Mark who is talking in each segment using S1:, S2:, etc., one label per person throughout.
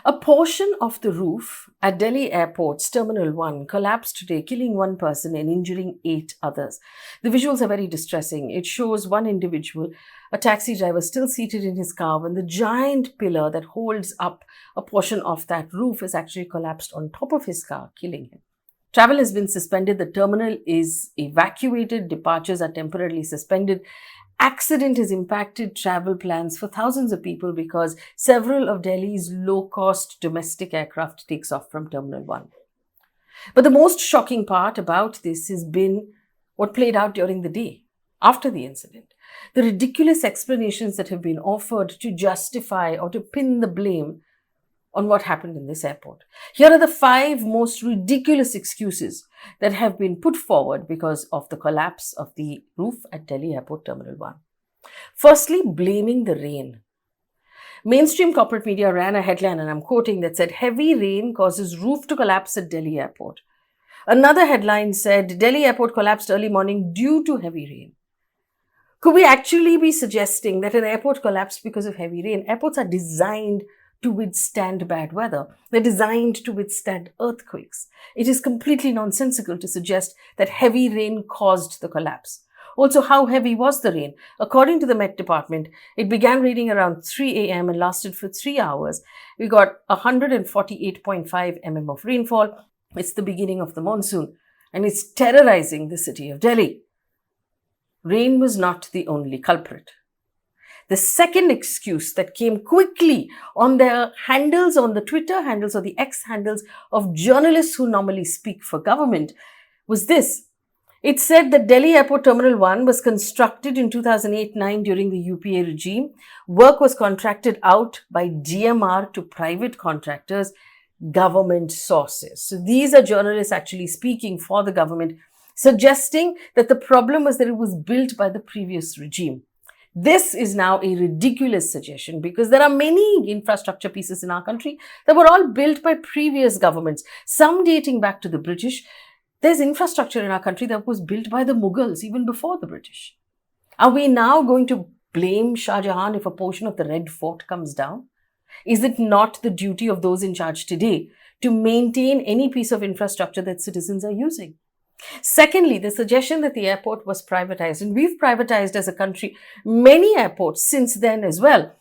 S1: A portion of the roof at Delhi Airport's Terminal 1 collapsed today, killing one person and injuring 8 others. The visuals are very distressing. It shows one individual, a taxi driver, still seated in his car when the giant pillar that holds up a portion of that roof has actually collapsed on top of his car, killing him. Travel has been suspended. The terminal is evacuated. Departures are temporarily suspended. Accident has impacted travel plans for thousands of people because several of Delhi's low-cost domestic aircraft takes off from Terminal 1. But the most shocking part about this has been what played out during the day after the incident. The ridiculous explanations that have been offered to justify or to pin the blame on what happened in this airport. Here are the 5 most ridiculous excuses that have been put forward because of the collapse of the roof at Delhi Airport Terminal 1. Firstly, blaming the rain. Mainstream corporate media ran a headline, and I'm quoting, that said, "Heavy rain causes roof to collapse at Delhi Airport." Another headline said, "Delhi Airport collapsed early morning due to heavy rain." Could we actually be suggesting that an airport collapsed because of heavy rain? Airports are designed to withstand bad weather. They're designed to withstand earthquakes. It is completely nonsensical to suggest that heavy rain caused the collapse. Also, how heavy was the rain? According to the Met Department, it began raining around 3 a.m. and lasted for 3 hours. We got 148.5 mm of rainfall. It's the beginning of the monsoon, and it's terrorizing the city of Delhi. Rain was not the only culprit. The second excuse that came quickly on the handles, on the Twitter handles or the X handles of journalists who normally speak for government, was this. It said that Delhi Airport Terminal 1 was constructed in 2008-9 during the UPA regime. Work was contracted out by GMR to private contractors, government sources. So these are journalists actually speaking for the government, suggesting that the problem was that it was built by the previous regime. This is now a ridiculous suggestion because there are many infrastructure pieces in our country that were all built by previous governments, some dating back to the British. There's infrastructure in our country that was built by the Mughals even before the British. Are we now going to blame Shah Jahan if a portion of the Red Fort comes down? Is it not the duty of those in charge today to maintain any piece of infrastructure that citizens are using? Secondly, the suggestion that the airport was privatized, and we've privatized as a country many airports since then as well.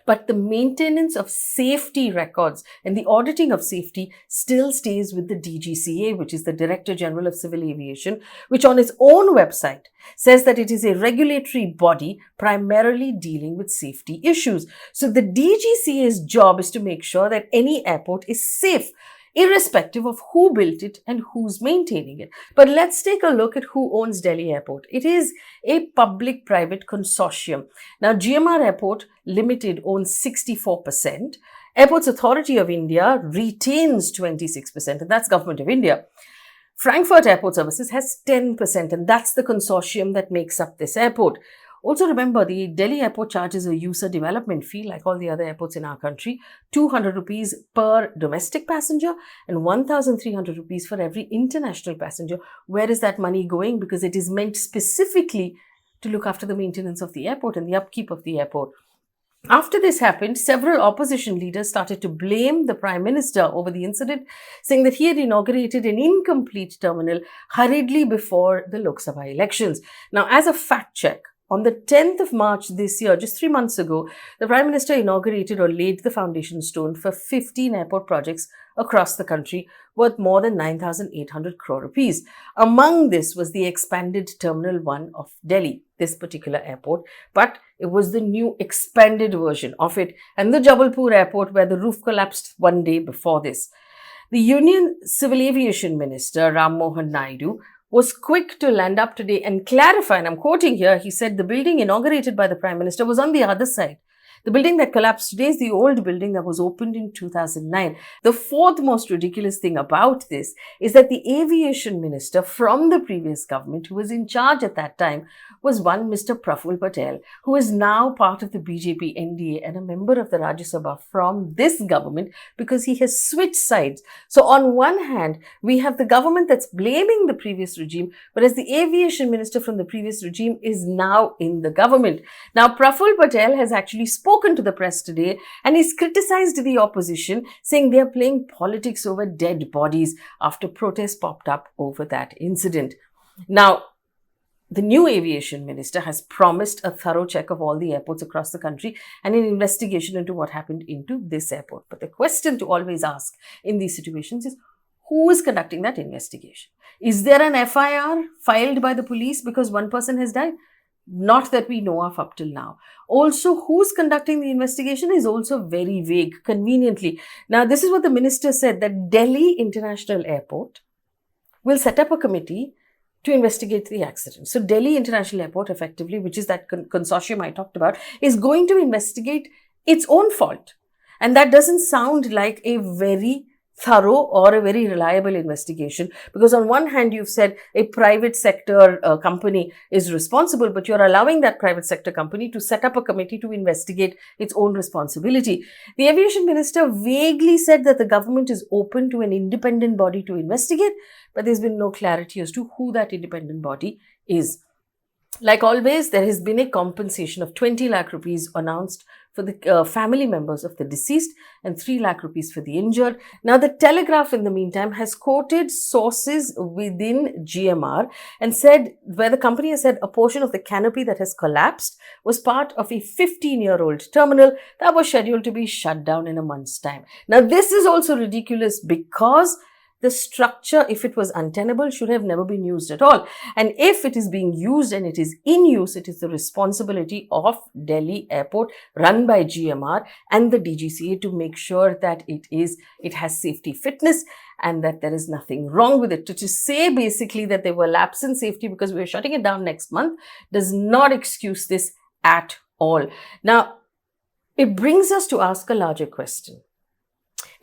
S1: But the maintenance of safety records and the auditing of safety still stays with the DGCA, which is the Director General of Civil Aviation, which on its own website says that it is a regulatory body primarily dealing with safety issues. So the DGCA's job is to make sure that any airport is safe, irrespective of who built it and who's maintaining it. But let's take a look at who owns Delhi Airport. It is a public-private consortium. Now, GMR Airport Limited owns 64%. Airports Authority of India retains 26%, and that's Government of India. Frankfurt Airport Services has 10%, and that's the consortium that makes up this airport. Also remember, the Delhi airport charges a user development fee like all the other airports in our country, 200 rupees per domestic passenger and 1,300 rupees for every international passenger. Where is that money going? Because it is meant specifically to look after the maintenance of the airport and the upkeep of the airport. After this happened, several opposition leaders started to blame the Prime Minister over the incident, saying that he had inaugurated an incomplete terminal hurriedly before the Lok Sabha elections. Now, as a fact check, on the 10th of March this year, just 3 months ago, the Prime Minister inaugurated or laid the foundation stone for 15 airport projects across the country worth more than 9,800 crore rupees. Among this was the expanded Terminal 1 of Delhi, this particular airport, but it was the new expanded version of it, and the Jabalpur airport where the roof collapsed one day before this. The Union Civil Aviation Minister, Ram Mohan Naidu, was quick to land up today and clarify, and I'm quoting here, he said the building inaugurated by the Prime Minister was on the other side. The building that collapsed today is the old building that was opened in 2009. The fourth most ridiculous thing about this is that the aviation minister from the previous government, who was in charge at that time, was one Mr. Praful Patel, who is now part of the BJP NDA and a member of the Rajya Sabha from this government because he has switched sides. So on one hand, we have the government that's blaming the previous regime, whereas the aviation minister from the previous regime is now in the government. Now, Praful Patel has actually spoken spoken to the press today and he's criticized the opposition, saying they're playing politics over dead bodies after protests popped up over that incident. Now, the new aviation minister has promised a thorough check of all the airports across the country and an investigation into what happened into this airport. But the question to always ask in these situations is, who is conducting that investigation? Is there an FIR filed by the police because one person has died? Not that we know of up till now. Also, who's conducting the investigation is also very vague, conveniently. Now, this is what the minister said, that Delhi International Airport will set up a committee to investigate the accident. So Delhi International Airport, effectively, which is that consortium I talked about, is going to investigate its own fault. And that doesn't sound like a very thorough or a very reliable investigation, because on one hand you've said a private sector company is responsible, but you're allowing that private sector company to set up a committee to investigate its own responsibility. The aviation minister vaguely said that the government is open to an independent body to investigate, but there's been no clarity as to who that independent body is. Like always, there has been a compensation of 20 lakh rupees announced for the family members of the deceased and 3 lakh rupees for the injured. Now, the Telegraph, in the meantime, has quoted sources within GMR and said, where the company has said a portion of the canopy that has collapsed was part of a 15-year-old terminal that was scheduled to be shut down in a month's time. Now, this is also ridiculous because the structure, if it was untenable, should have never been used at all. And if it is being used and it is in use, it is the responsibility of Delhi Airport, run by GMR and the DGCA, to make sure that it has safety fitness and that there is nothing wrong with it. To say basically that there were lapses in safety because we are shutting it down next month does not excuse this at all. Now, it brings us to ask a larger question.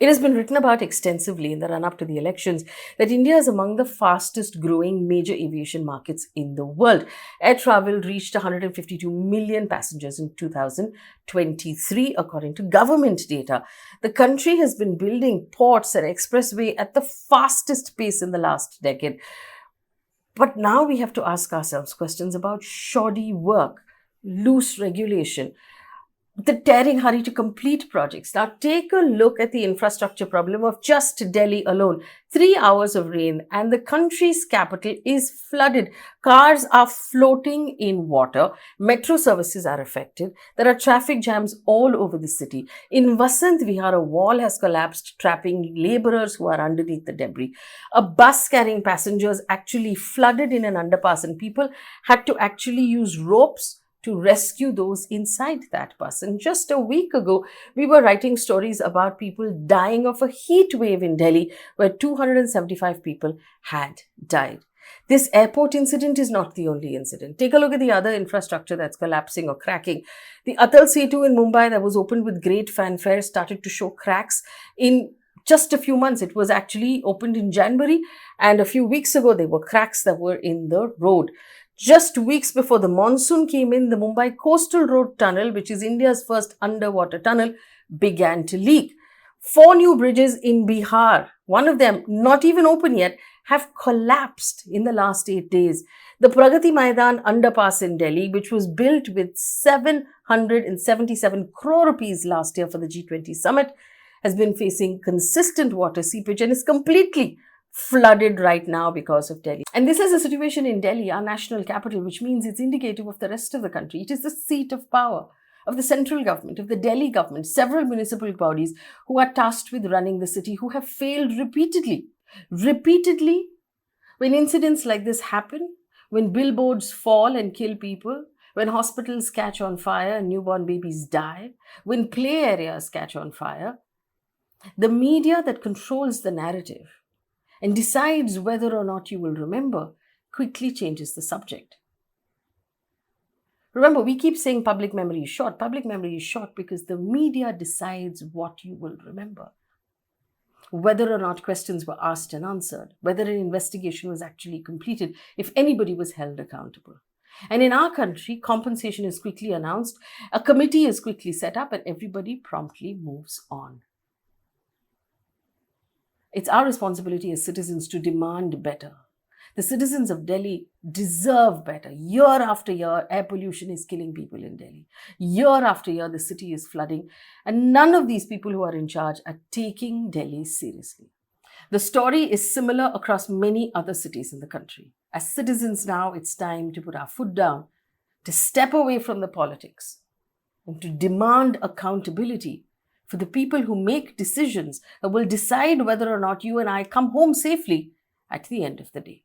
S1: It has been written about extensively in the run-up to the elections that India is among the fastest growing major aviation markets in the world. Air travel reached 152 million passengers in 2023, according to government data. The country has been building ports and expressway at the fastest pace in the last decade. But now we have to ask ourselves questions about shoddy work, loose regulation, the tearing hurry to complete projects. Now, take a look at the infrastructure problem of just Delhi alone. 3 hours of rain and the country's capital is flooded. Cars are floating in water. Metro services are affected. There are traffic jams all over the city. In Vasant Vihar, a wall has collapsed, trapping laborers who are underneath the debris. A bus carrying passengers actually flooded in an underpass, and people had to actually use ropes to rescue those inside that bus. And just a week ago, we were writing stories about people dying of a heat wave in Delhi, where 275 people had died. This airport incident is not the only incident. Take a look at the other infrastructure that's collapsing or cracking. The Atal Setu in Mumbai, that was opened with great fanfare, started to show cracks in just a few months. It was actually opened in January, and a few weeks ago, there were cracks that were in the road. Just weeks before the monsoon came in, the Mumbai Coastal Road Tunnel, which is India's first underwater tunnel, began to leak. 4 new bridges in Bihar, one of them not even open yet, have collapsed in the last 8 days. The Pragati Maidan underpass in Delhi, which was built with 777 crore rupees last year for the G20 summit, has been facing consistent water seepage and is completely flooded right now because of Delhi. And this is a situation in Delhi, our national capital, which means it's indicative of the rest of the country. It is the seat of power of the central government, of the Delhi government, several municipal bodies who are tasked with running the city, who have failed repeatedly. When incidents like this happen, when billboards fall and kill people, when hospitals catch on fire and newborn babies die, when play areas catch on fire, the media that controls the narrative and decides whether or not you will remember quickly changes the subject. Remember, we keep saying public memory is short. Public memory is short because the media decides what you will remember. Whether or not questions were asked and answered, whether an investigation was actually completed, if anybody was held accountable. And in our country, compensation is quickly announced, a committee is quickly set up, and everybody promptly moves on. It's our responsibility as citizens to demand better. The citizens of Delhi deserve better. Year after year, air pollution is killing people in Delhi. Year after year, the city is flooding. And none of these people who are in charge are taking Delhi seriously. The story is similar across many other cities in the country. As citizens now, it's time to put our foot down, to step away from the politics, and to demand accountability for the people who make decisions that will decide whether or not you and I come home safely at the end of the day.